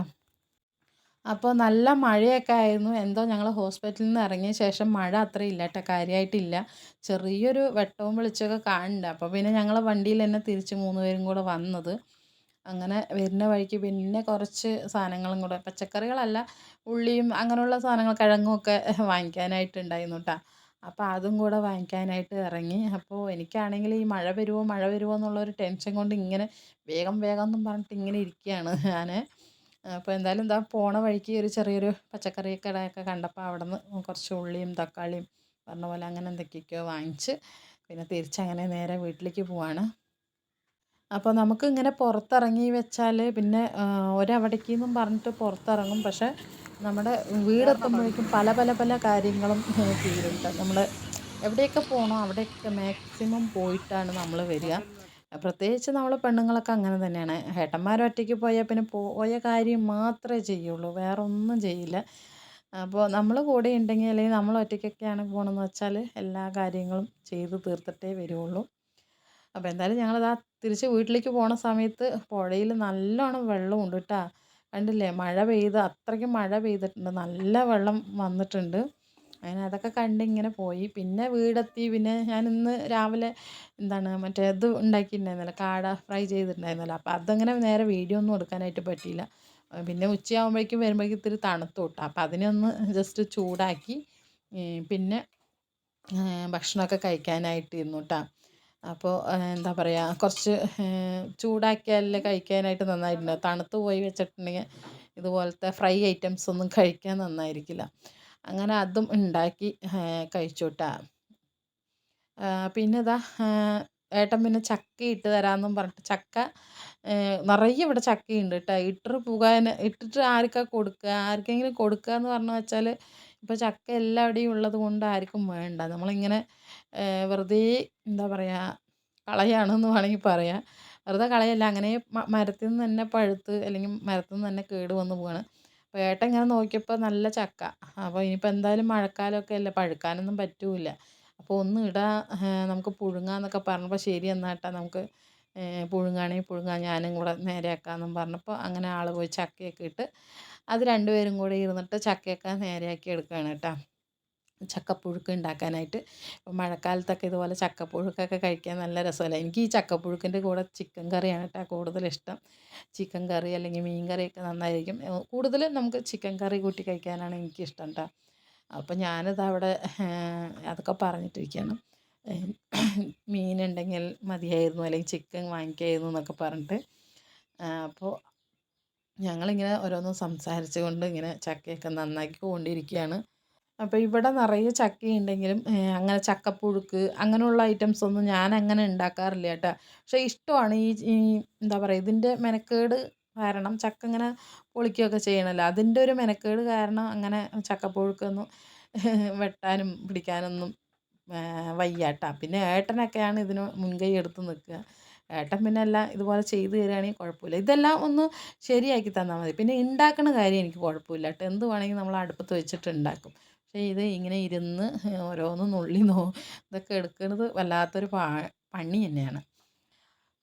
അപ്പോൾ നല്ല മഴയൊക്കെ ആയിരുന്നു. എന്തോ ഞങ്ങൾ ഹോസ്പിറ്റലിൽ നിന്ന് ഇറങ്ങിയ ശേഷം മഴ അത്രയില്ല കേട്ടോ, കാര്യമായിട്ടില്ല. ചെറിയൊരു വെട്ടവും വെളിച്ചമൊക്കെ കാണുന്നുണ്ട്. അപ്പോൾ പിന്നെ ഞങ്ങൾ വണ്ടിയിൽ തന്നെ തിരിച്ച് 3 പേരും കൂടെ വന്നത്. അങ്ങനെ വരുന്ന വഴിക്ക് പിന്നെ കുറച്ച് സാധനങ്ങളും കൂടെ, പച്ചക്കറികളല്ല ഉള്ളിയും അങ്ങനെയുള്ള സാധനങ്ങൾ കിഴങ്ങുമൊക്കെ വാങ്ങിക്കാനായിട്ടുണ്ടായിരുന്നു കേട്ടോ. അപ്പോൾ അതും കൂടെ വാങ്ങിക്കാനായിട്ട് ഇറങ്ങി. അപ്പോൾ എനിക്കാണെങ്കിൽ ഈ മഴ വരുമോ എന്നുള്ളൊരു ടെൻഷൻ കൊണ്ട് ഇങ്ങനെ വേഗം വേഗം എന്നും പറഞ്ഞിട്ട് ഇങ്ങനെ ഇരിക്കുകയാണ് ഞാൻ. അപ്പോൾ എന്തായാലും എന്താ പോണ വഴിക്ക് ഒരു ചെറിയൊരു പച്ചക്കറി കടയൊക്കെ കണ്ടപ്പോൾ അവിടെ നിന്ന് കുറച്ച് ഉള്ളിയും തക്കാളിയും പറഞ്ഞ പോലെ അങ്ങനെ എന്തൊക്കെയൊക്കെയോ വാങ്ങിച്ച് പിന്നെ തിരിച്ചങ്ങനെ നേരെ വീട്ടിലേക്ക് പോവാണ്. അപ്പോൾ നമുക്ക് ഇങ്ങനെ പുറത്തിറങ്ങി വെച്ചാൽ പിന്നെ ഒരവിടേക്ക് എന്നും പറഞ്ഞിട്ട് പുറത്തിറങ്ങും. പക്ഷേ നമ്മുടെ വീടെത്തുമ്പോഴേക്കും പല പല പല കാര്യങ്ങളും തീരുന്നുണ്ട്. നമ്മൾ എവിടെയൊക്കെ പോകണോ അവിടെയൊക്കെ മാക്സിമം പോയിട്ടാണ് നമ്മൾ വരിക. പ്രത്യേകിച്ച് നമ്മൾ പെണ്ണുങ്ങളൊക്കെ അങ്ങനെ തന്നെയാണ്. ഏട്ടന്മാർ ഒറ്റയ്ക്ക് പോയാൽ പിന്നെ പോയ കാര്യം മാത്രമേ ചെയ്യുള്ളൂ, വേറെ ഒന്നും ചെയ്യില്ല. അപ്പോൾ നമ്മൾ കൂടെ ഉണ്ടെങ്കിൽ അല്ലെങ്കിൽ നമ്മൾ ഒറ്റയ്ക്കൊക്കെയാണ് പോകണമെന്ന് വെച്ചാൽ എല്ലാ കാര്യങ്ങളും ചെയ്ത് തീർത്തിട്ടേ വരുള്ളൂ. അപ്പോൾ എന്തായാലും ഞങ്ങളിതാ തിരിച്ച് വീട്ടിലേക്ക് പോണ സമയത്ത് പുഴയിൽ നല്ലോണം വെള്ളമുണ്ട് കേട്ടോ. കണ്ടില്ലേ, മഴ പെയ്ത് അത്രയ്ക്കും മഴ പെയ്തിട്ടുണ്ട്, നല്ല വെള്ളം വന്നിട്ടുണ്ട്. അങ്ങനെ അതൊക്കെ കണ്ട് ഇങ്ങനെ പോയി. പിന്നെ വീടെത്തി. പിന്നെ ഞാൻ ഇന്ന് രാവിലെ എന്താണ് മറ്റേ ഇത് ഉണ്ടാക്കിയിട്ടുണ്ടായിരുന്നല്ലോ, കാട ഫ്രൈ ചെയ്തിട്ടുണ്ടായിരുന്നല്ലോ. അപ്പോൾ അതങ്ങനെ നേരെ വീഡിയോ ഒന്നും എടുക്കാനായിട്ട് പറ്റിയില്ല. പിന്നെ ഉച്ചയാകുമ്പോഴേക്കും വരുമ്പോഴേക്കും ഇത്തിരി തണുത്തു കിട്ടും. അപ്പോൾ അതിനൊന്ന് ജസ്റ്റ് ചൂടാക്കി പിന്നെ ഭക്ഷണമൊക്കെ കഴിക്കാനായിട്ട് ഇരുന്നു കേട്ടോ. അപ്പോൾ എന്താ പറയുക, കുറച്ച് ചൂടാക്കിയാലേ കഴിക്കാനായിട്ട് നന്നായിട്ടുണ്ടാവും. തണുത്ത് പോയി വെച്ചിട്ടുണ്ടെങ്കിൽ ഇതുപോലത്തെ ഫ്രൈ ഐറ്റംസ് ഒന്നും കഴിക്കാൻ നന്നായിരിക്കില്ല. അങ്ങനെ അതും ഉണ്ടാക്കി കഴിച്ചു കേട്ടോ. പിന്നെ ഇതാ ഏട്ടൻ പിന്നെ ചക്ക ഇട്ട് തരാമെന്നും പറഞ്ഞിട്ട് ചക്ക നിറയെ ഇവിടെ ചക്കയുണ്ട് കേട്ടോ. ഇട്ടിട്ട് ആർക്കാണ് കൊടുക്കുക, ആർക്കെങ്കിലും കൊടുക്കുക എന്ന് പറഞ്ഞു വെച്ചാൽ ഇപ്പോൾ ചക്ക എല്ലാവിടെയും ഉള്ളത് കൊണ്ട് ആർക്കും വേണ്ട. നമ്മളിങ്ങനെ വെറുതെ എന്താ പറയുക, കളയാണെന്ന് വേണമെങ്കിൽ പറയാം. വെറുതെ കളയല്ല, അങ്ങനെ മരത്തിൽ നിന്ന് തന്നെ പഴുത്ത് അല്ലെങ്കിൽ മരത്തിൽ നിന്ന് തന്നെ കേട് വന്ന് പോവാണ്. അപ്പോൾ ഏട്ടൻ ഇങ്ങനെ നോക്കിയപ്പോൾ നല്ല ചക്ക. അപ്പോൾ ഇനിയിപ്പോൾ എന്തായാലും മഴക്കാലമൊക്കെ അല്ലേ, പഴുക്കാനൊന്നും പറ്റൂല. അപ്പോൾ ഒന്ന് ഇടാ, നമുക്ക് പുഴുങ്ങാന്നൊക്കെ പറഞ്ഞപ്പോൾ ശരി എന്നാൽ കേട്ടോ നമുക്ക് പുഴുങ്ങാണെങ്കിൽ പുഴുങ്ങാം, ഞാനും കൂടെ നേരെയാക്കാമെന്നും പറഞ്ഞപ്പോൾ അങ്ങനെ ആൾ പോയി ചക്കയൊക്കെ ഇട്ട് അത് രണ്ടുപേരും കൂടെ ഇരുന്നിട്ട് ചക്കയൊക്കെ നേരെയാക്കി എടുക്കുകയാണ് കേട്ടോ, ചക്കപ്പുഴുക്ക് ഉണ്ടാക്കാനായിട്ട്. ഇപ്പോൾ മഴക്കാലത്തൊക്കെ ഇതുപോലെ ചക്കപ്പുഴുക്കൊക്കെ കഴിക്കാൻ നല്ല രസമല്ലേ. എനിക്ക് ഈ ചക്കപ്പുഴുക്കിൻ്റെ കൂടെ ചിക്കൻ കറിയാണ് കേട്ടോ കൂടുതലിഷ്ടം. ചിക്കൻ കറി അല്ലെങ്കിൽ മീൻ കറിയൊക്കെ നന്നായിരിക്കും. കൂടുതലും നമുക്ക് ചിക്കൻ കറി കൂട്ടി കഴിക്കാനാണ് എനിക്കിഷ്ടം കേട്ടോ. അപ്പോൾ ഞാനിത് അവിടെ അതൊക്കെ പറഞ്ഞിട്ടിരിക്കുകയാണ്. മീനുണ്ടെങ്കിൽ മതിയായിരുന്നു, അല്ലെങ്കിൽ ചിക്കൻ വാങ്ങിക്കായിരുന്നു എന്നൊക്കെ പറഞ്ഞിട്ട്. അപ്പോൾ ഞങ്ങളിങ്ങനെ ഓരോന്നും സംസാരിച്ചു കൊണ്ട് ഇങ്ങനെ ചക്കയൊക്കെ നന്നാക്കി കൊണ്ടിരിക്കുകയാണ്. അപ്പോൾ ഇവിടെ നിറയെ ചക്കയുണ്ടെങ്കിലും അങ്ങനെ ചക്കപ്പുഴുക്ക് അങ്ങനെയുള്ള ഐറ്റംസ് ഒന്നും ഞാൻ അങ്ങനെ ഉണ്ടാക്കാറില്ല കേട്ടോ. പക്ഷേ ഇഷ്ടമാണ് ഈ എന്താ പറയുക, ഇതിൻ്റെ മെനക്കേട് കാരണം ചക്ക ഇങ്ങനെ പൊളിക്കുകയൊക്കെ ചെയ്യണമല്ലോ, അതിൻ്റെ ഒരു മെനക്കേട് കാരണം അങ്ങനെ ചക്കപ്പുഴുക്കൊന്നും വെട്ടാനും പിടിക്കാനൊന്നും വയ്യ കേട്ടോ. പിന്നെ ഏട്ടനൊക്കെയാണ് ഇതിന് മുൻകൈ എടുത്ത് നിൽക്കുക. ഏട്ടൻ പിന്നെ എല്ലാം ഇതുപോലെ ചെയ്ത് തരികയാണെങ്കിൽ കുഴപ്പമില്ല. ഇതെല്ലാം ഒന്ന് ശരിയാക്കി തന്നാൽ മതി. പിന്നെ ഉണ്ടാക്കുന്ന കാര്യം എനിക്ക് കുഴപ്പമില്ല കേട്ടോ, എന്ത് വേണമെങ്കിലും നമ്മൾ അടുപ്പത്ത് വെച്ചിട്ട് ഉണ്ടാക്കും. പക്ഷേ ഇത് ഇങ്ങനെ ഇരുന്ന് ഓരോന്ന് നുള്ളി ഇതൊക്കെ എടുക്കുന്നത് വല്ലാത്തൊരു പണി തന്നെയാണ്.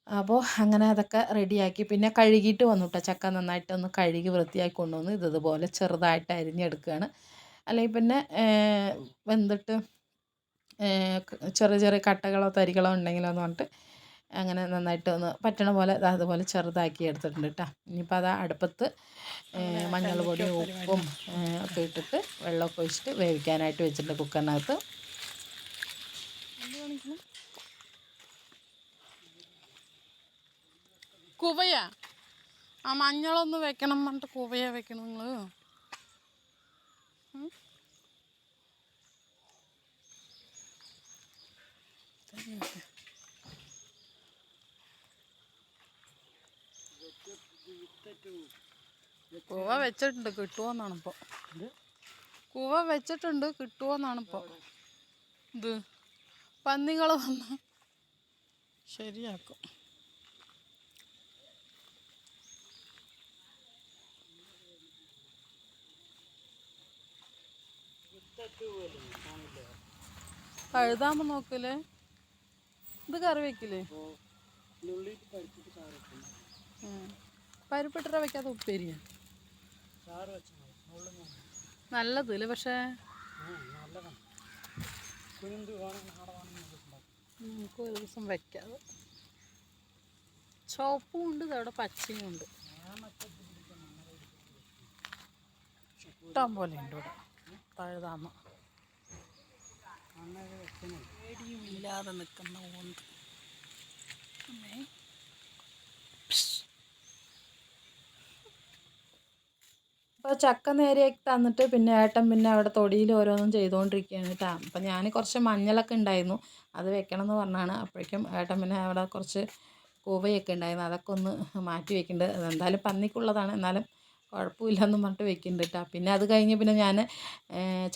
അപ്പോൾ അങ്ങനെ അതൊക്കെ റെഡിയാക്കി പിന്നെ കഴുകിയിട്ട് വന്നു കേട്ടോ. ചക്ക നന്നായിട്ടൊന്ന് കഴുകി വൃത്തിയാക്കി കൊണ്ടുവന്ന് ഇതുപോലെ ചെറുതായിട്ട് അരിഞ്ഞെടുക്കുകയാണ്. അല്ലെങ്കിൽ പിന്നെ വെന്തിട്ട് ചെറിയ ചെറിയ കട്ടകളോ തരികളോ ഉണ്ടെങ്കിലോ എന്ന് പറഞ്ഞിട്ട് അങ്ങനെ നന്നായിട്ട് ഒന്ന് പറ്റണ പോലെ അതുപോലെ ചെറുതാക്കി എടുത്തിട്ടുണ്ട് കേട്ടോ. ഇനിയിപ്പോൾ അത് അടുപ്പത്ത് മഞ്ഞൾ പൊടിയും ഉപ്പും ഒക്കെ ഇട്ടിട്ട് വെള്ളമൊക്കെ ഒഴിച്ചിട്ട് വേവിക്കാനായിട്ട് വെച്ചിട്ടുണ്ട് കുക്കറിനകത്ത്. കുവയാ ആ മഞ്ഞളൊന്ന് വെക്കണം പറഞ്ഞിട്ട് കുവയാ വെക്കണം നിങ്ങൾ. കൂവ വെച്ചിട്ടുണ്ട്, കിട്ടുമോന്നാണ് ഇപ്പോൾ. കൂവ വെച്ചിട്ടുണ്ട്, കിട്ടുമോന്നാണ് ഇപ്പോൾ. ഇത് പന്നികൾ വന്ന് ശരിയാക്കും. കഴുതാകുമ്പോൾ നോക്കില്ലേ, ഇത് കറി വെക്കില്ലേ, പരിപ്പിട്ട വെക്കാതെ ഉപ്പേരിയാ നല്ലതല്ലേ. പക്ഷേ നമുക്ക് ഒരു ദിവസം വെക്കാതെ. ചുവപ്പും ഉണ്ട്, ഇതവിടെ പച്ചയും ഉണ്ട്, ഇഷ്ടം പോലെ ഉണ്ട് ഇവിടെ പഴുതാമ. പേടിയുമില്ലാതെ നിൽക്കുന്ന കൊണ്ട് അപ്പോൾ ചക്ക നേരെയാക്കി തന്നിട്ട് പിന്നെ ഏട്ടൻ പിന്നെ അവിടെ തൊടിയിൽ ഓരോന്നും ചെയ്തുകൊണ്ടിരിക്കുകയാണ് കേട്ടോ. അപ്പോൾ ഞാൻ കുറച്ച് മഞ്ഞളൊക്കെ ഉണ്ടായിരുന്നു, അത് വെക്കണം എന്ന് പറഞ്ഞാണ്. അപ്പോഴേക്കും ഏട്ടൻ പിന്നെ അവിടെ കുറച്ച് കൂവയൊക്കെ ഉണ്ടായിരുന്നു, അതൊക്കെ ഒന്ന് മാറ്റി വെക്കുന്നുണ്ട്. അതെന്തായാലും പന്നിക്കുള്ളതാണ്, എന്നാലും കുഴപ്പമില്ലെന്നും പറഞ്ഞിട്ട് വെക്കുന്നുണ്ട് കേട്ടോ. പിന്നെ അത് കഴിഞ്ഞ് പിന്നെ ഞാൻ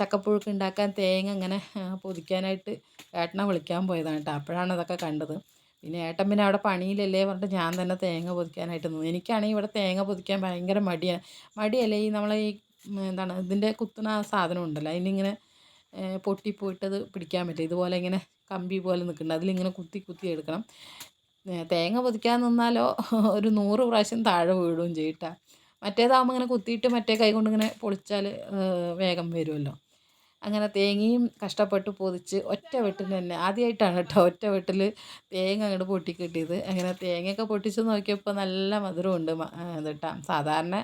ചക്കപ്പുഴുക്ക് ഉണ്ടാക്കാൻ തേങ്ങ ഇങ്ങനെ പൊതിക്കാനായിട്ട് ഏട്ടനെ വിളിക്കാൻ പോയതാണ് കേട്ടോ. അപ്പോഴാണ് അതൊക്കെ കണ്ടത്. പിന്നെ ഏട്ടൻ പിന്നെ അവിടെ പണിയിലല്ലേ പറഞ്ഞിട്ട് ഞാൻ തന്നെ തേങ്ങ പൊതിക്കാനായിട്ട് നിന്നു. എനിക്കാണെങ്കിൽ ഇവിടെ തേങ്ങ പൊതിക്കാൻ ഭയങ്കര മടിയല്ലേ, ഈ നമ്മളെ ഈ എന്താണ് ഇതിൻ്റെ കുത്തുന്ന ആ സാധനം ഉണ്ടല്ലോ, അതിലിങ്ങനെ പൊട്ടിപ്പോയിട്ടത് പിടിക്കാൻ പറ്റും. ഇതുപോലെ ഇങ്ങനെ കമ്പി പോലെ നിൽക്കുന്നുണ്ട്, അതിലിങ്ങനെ കുത്തി കുത്തി എടുക്കണം. തേങ്ങ പൊതിക്കാൻ നിന്നാലോ ഒരു 100 പ്രാവശ്യം താഴെ വീഴുകയും ചെയ്യട്ടാ. മറ്റേതാകുമ്പോൾ ഇങ്ങനെ കുത്തിയിട്ട് മറ്റേ കൈ കൊണ്ട് ഇങ്ങനെ പൊളിച്ചാൽ വേഗം വരുമല്ലോ. അങ്ങനെ തേങ്ങയും കഷ്ടപ്പെട്ട് പൊതിച്ച് ഒറ്റ വെട്ടിൽ തന്നെ, ആദ്യമായിട്ടാണ് കേട്ടോ ഒറ്റ വെട്ടിൽ തേങ്ങ അങ്ങോട്ട് പൊട്ടി കിട്ടിയത്. അങ്ങനെ തേങ്ങയൊക്കെ പൊട്ടിച്ച് നോക്കിയപ്പോൾ നല്ല മധുരമുണ്ട് ഇത് കേട്ടോ. സാധാരണ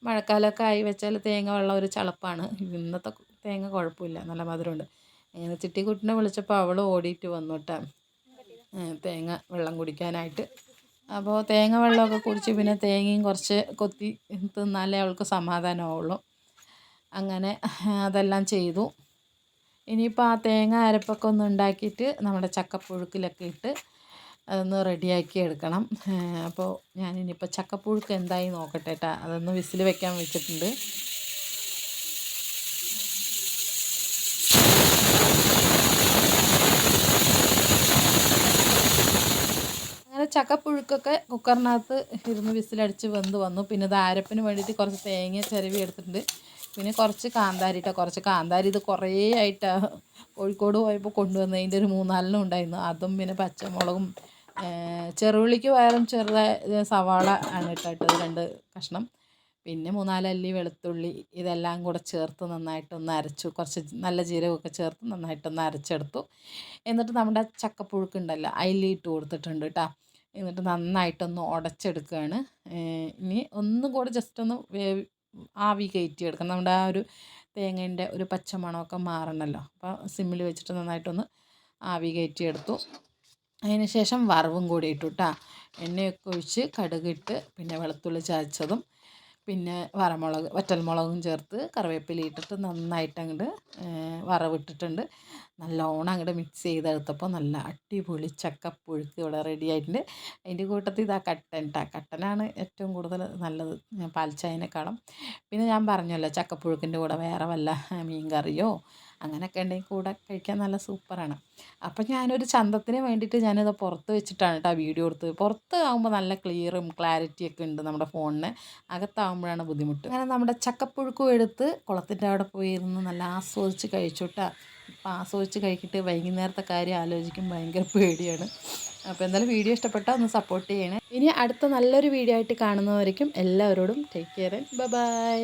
മഴക്കാലമൊക്കെ ആയി വെച്ചാൽ തേങ്ങ വെള്ളം ഒരു ചളപ്പാണ്. ഇന്നത്തെ തേങ്ങ കുഴപ്പമില്ല, നല്ല മധുരമുണ്ട്. അങ്ങനെ ചിട്ടിക്കുട്ടിനെ വിളിച്ചപ്പോൾ അവൾ ഓടിയിട്ട് വന്നു കേട്ടോ തേങ്ങ വെള്ളം കുടിക്കാനായിട്ട്. അപ്പോൾ തേങ്ങ വെള്ളമൊക്കെ കുടിച്ച് പിന്നെ തേങ്ങയും കുറച്ച് കൊത്തി തിന്നാലേ അവൾക്ക് സമാധാനമാവുള്ളൂ. അങ്ങനെ അതെല്ലാം ചെയ്തു. ഇനിയിപ്പോൾ ആ തേങ്ങ അരപ്പൊക്കെ ഒന്ന് ഉണ്ടാക്കിയിട്ട് നമ്മുടെ ചക്കപ്പുഴുക്കിലൊക്കെ ഇട്ട് അതൊന്ന് റെഡിയാക്കി എടുക്കണം. അപ്പോൾ ഞാനിനിയിപ്പോൾ ചക്കപ്പുഴുക്ക് എന്തായി നോക്കട്ടെ കേട്ടോ. അതൊന്ന് വിസിൽ വെക്കാൻ വെച്ചിട്ടുണ്ട്. അങ്ങനെ ചക്കപ്പുഴുക്കൊക്കെ കുക്കറിനകത്ത് ഇരുന്ന് വിസിലടിച്ച് വെന്ത് വന്നു. പിന്നെ ഇത് അരപ്പിന് വേണ്ടിയിട്ട് കുറച്ച് തേങ്ങ ചിരവി എടുത്തിട്ടുണ്ട്. പിന്നെ കുറച്ച് കാന്താരി കേട്ടോ. കുറച്ച് കാന്താരി ഇത് കുറേ ആയിട്ടാണ് കോഴിക്കോട് പോയപ്പോൾ കൊണ്ടുവന്നത്. അതിൻ്റെ ഒരു 3-4 ഉണ്ടായിരുന്നു. അതും പിന്നെ പച്ചമുളകും ചെറുള്ളിക്ക് പകരം ചെറുതായ സവാള ആണ് ഇട്ടത് 2 കഷ്ണം. പിന്നെ 3-4 അല്ലി വെളുത്തുള്ളി, ഇതെല്ലാം കൂടെ ചേർത്ത് നന്നായിട്ടൊന്ന് അരച്ചു. കുറച്ച് നല്ല ജീരകമൊക്കെ ചേർത്ത് നന്നായിട്ടൊന്ന് അരച്ചെടുത്തു. എന്നിട്ട് നമ്മുടെ ചക്കപ്പുഴുക്കുണ്ടല്ലോ അതിലിട്ട് കൊടുത്തിട്ടുണ്ട് കേട്ടോ. എന്നിട്ട് നന്നായിട്ടൊന്ന് ഉടച്ചെടുക്കുകയാണ്. ഇനി ഒന്നും കൂടെ ജസ്റ്റ് ഒന്ന് ആവി കയറ്റിയെടുക്കണം. നമ്മുടെ ആ ഒരു തേങ്ങേൻ്റെ ഒരു പച്ച മണമൊക്കെ മാറണമല്ലോ. അപ്പോൾ സിമ്മിൽ വെച്ചിട്ട് നന്നായിട്ടൊന്ന് ആവി കയറ്റിയെടുത്തു. അതിന് ശേഷം വറവും കൂടി ഇട്ടു കേട്ടോ. എണ്ണയൊക്കെ ഒഴിച്ച് കടുകിട്ട് പിന്നെ വെളുത്തുള്ളി ചതച്ചതും പിന്നെ വറ്റൽമുളകും ചേർത്ത് കറിവേപ്പില ഇട്ടിട്ട് നന്നായിട്ട് അങ്ങോട്ട് വറവിട്ടിട്ടുണ്ട്. നല്ലോണം അങ്ങോട്ട് മിക്സ് ചെയ്തെടുത്തപ്പോൾ നല്ല അടിപൊളി ചക്കപ്പുഴുക്ക് ഇവിടെ റെഡി ആയിട്ടുണ്ട്. അതിൻ്റെ കൂട്ടത്തിൽ ഇതാ കട്ടനാണ് ഏറ്റവും കൂടുതൽ നല്ലത് പാൽച്ചായനേക്കാളും. പിന്നെ ഞാൻ പറഞ്ഞല്ലോ ചക്കപ്പുഴുക്കിൻ്റെ കൂടെ വേറെ വല്ല മീൻ കറിയോ അങ്ങനെയൊക്കെ ഉണ്ടെങ്കിൽ കൂടെ കഴിക്കാൻ നല്ല സൂപ്പറാണ്. അപ്പം ഞാനൊരു ചന്തത്തിന് വേണ്ടിയിട്ട് ഞാനിത് പുറത്ത് വെച്ചിട്ടാണ് കേട്ടോ വീഡിയോ എടുത്തത്. പുറത്ത് ആകുമ്പോൾ നല്ല ക്ലിയറും ക്ലാരിറ്റിയൊക്കെ ഉണ്ട് നമ്മുടെ ഫോണിന്, അകത്താകുമ്പോഴാണ് ബുദ്ധിമുട്ട്. അങ്ങനെ നമ്മുടെ ചക്കപ്പുഴുക്കും എടുത്ത് കുളത്തിൻ്റെ അവിടെ പോയി ഇരുന്ന് നല്ല ആസ്വദിച്ച് കഴിച്ചു കേട്ടോ. ഇപ്പം ആസ്വദിച്ച് കഴിക്കിട്ട് വൈകുന്നേരത്തെ കാര്യം ആലോചിക്കുമ്പോൾ ഭയങ്കര പേടിയാണ്. അപ്പോൾ എന്തായാലും വീഡിയോ ഇഷ്ടപ്പെട്ടാൽ ഒന്ന് സപ്പോർട്ട് ചെയ്യണേ. ഇനി അടുത്ത നല്ലൊരു വീഡിയോ ആയിട്ട് കാണുന്നവരേക്കും എല്ലാവരോടും ടേക്ക് കെയർ, ബൈ.